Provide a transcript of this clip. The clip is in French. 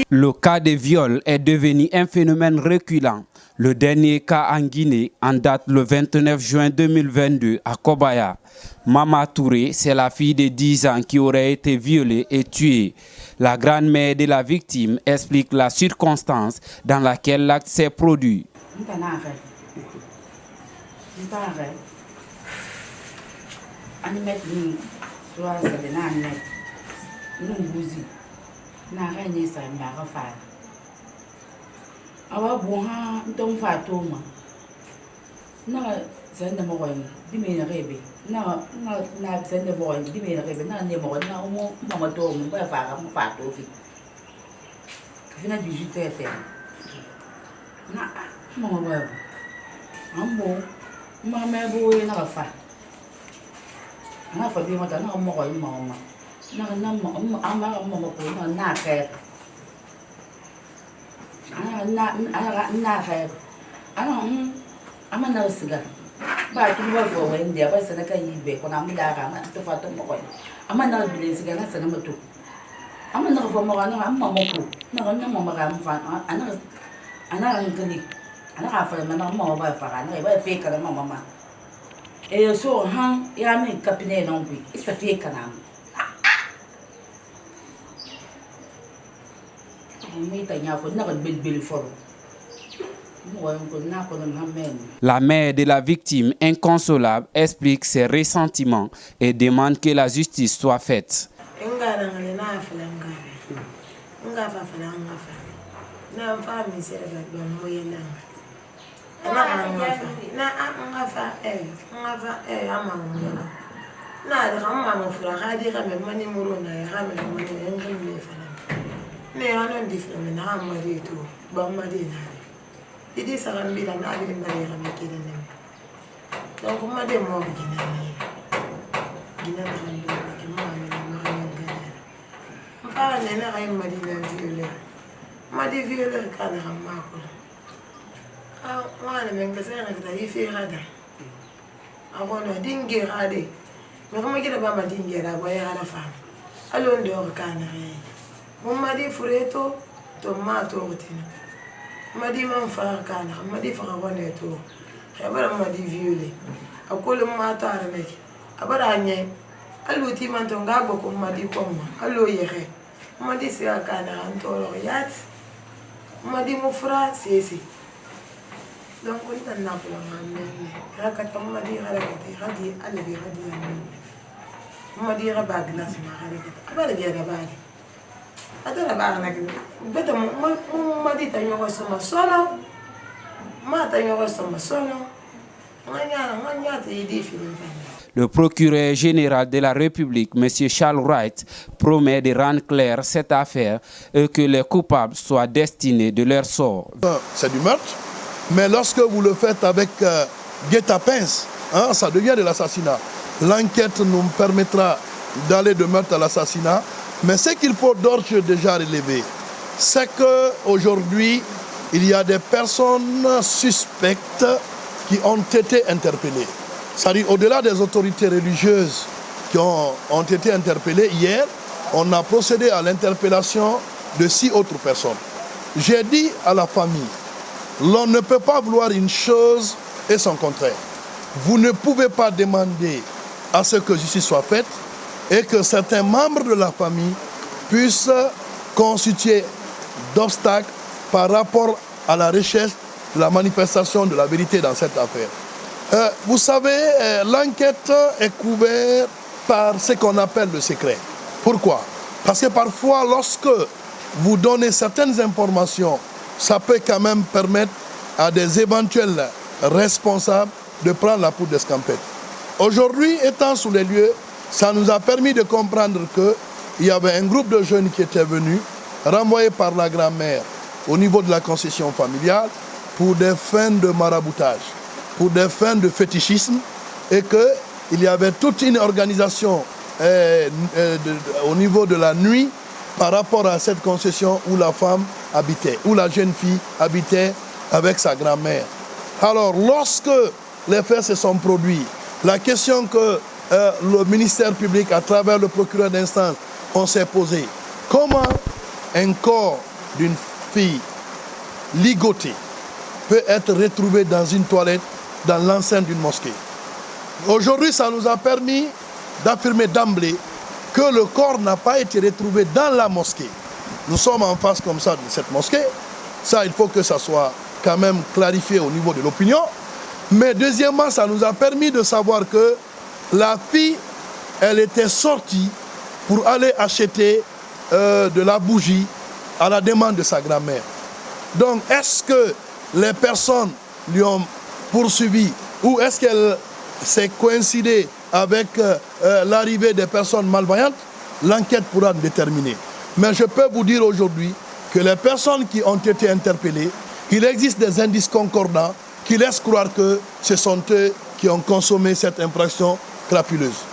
Le cas de viol est devenu un phénomène reculant. Le dernier cas en Guinée en date le 29 juin 2022 à Kobaya. Mama Touré, c'est la fille de 10 ans qui aurait été violée et tuée. La grand-mère de la victime explique la circonstance dans laquelle l'acte s'est produit. La mère de la victime, inconsolable, explique ses ressentiments et demande que la justice soit faite. Idi sagambi la na bi mbali ga mekere nem donc ma de mo gina na ndo ke mo na gana mfa ne na ga madi na viole madi viole ka na ma ko wala men ga sai na yi fi rada agona dinge rade me ko gida ba ma dinge ra ba ya na fa alo ndo ka na re mo madi fureto tomato rotina madi man fa kana madi fa wone to xebara madi violé akolo mata armek abara nye aluti man to ngabo ko madi ko ma alo yexe madi se kana antoro yat madi mo fra sesi donc on tan na ko ngamen rakata madi rakati hadi albi hadi madi rabag nas ma rakata abara ge rabag adara bagna ke beta mo dita nyoko sama solo mata nyoko sama solo nganya te idi film. Le procureur général de la République, M. Charles Wright, promet de rendre claire cette affaire et que les coupables soient destinés de leur sort. C'est du meurtre, mais lorsque vous le faites avec guet-apens, ça devient de l'assassinat. L'enquête nous permettra d'aller de meurtre à l'assassinat. Mais ce qu'il faut d'ores et déjà relever, c'est qu'aujourd'hui, il y a des personnes suspectes qui ont été interpellées. C'est-à-dire, au-delà des autorités religieuses qui ont été interpellées, hier, on a procédé à l'interpellation de 6 autres personnes. J'ai dit à la famille, l'on ne peut pas vouloir une chose et son contraire. Vous ne pouvez pas demander à ce que justice soit faite et que certains membres de la famille puissent constituer d'obstacles par rapport à la recherche, la manifestation de la vérité dans cette affaire. Vous savez, l'enquête est couverte par ce qu'on appelle le secret. Pourquoi? Parce que parfois, lorsque vous donnez certaines informations, ça peut quand même permettre à des éventuels responsables de prendre la poudre d'escampette. Aujourd'hui, étant sous les lieux, ça nous a permis de comprendre qu'il y avait un groupe de jeunes qui étaient venus, renvoyés par la grand-mère au niveau de la concession familiale pour des fins de maraboutage, pour des fins de fétichisme, et qu'il y avait toute une organisation au niveau de la nuit par rapport à cette concession où la femme habitait, où la jeune fille habitait avec sa grand-mère. Alors, lorsque les faits se sont produits, la question que le ministère public, à travers le procureur d'instance, on s'est posé, comment un corps d'une fille ligotée peut être retrouvé dans une toilette dans l'enceinte d'une mosquée? Aujourd'hui, ça nous a permis d'affirmer d'emblée que le corps n'a pas été retrouvé dans la mosquée. Nous sommes en face comme ça de cette mosquée. Ça, il faut que ça soit quand même clarifié au niveau de l'opinion. Mais deuxièmement, ça nous a permis de savoir que la fille, elle était sortie pour aller acheter de la bougie à la demande de sa grand-mère. Donc, est-ce que les personnes lui ont poursuivi ou est-ce qu'elle s'est coïncidée avec l'arrivée des personnes malvoyantes? L'enquête pourra déterminer. Mais je peux vous dire aujourd'hui que les personnes qui ont été interpellées, il existe des indices concordants qui laissent croire que ce sont eux qui ont consommé cette infraction crapuleuse.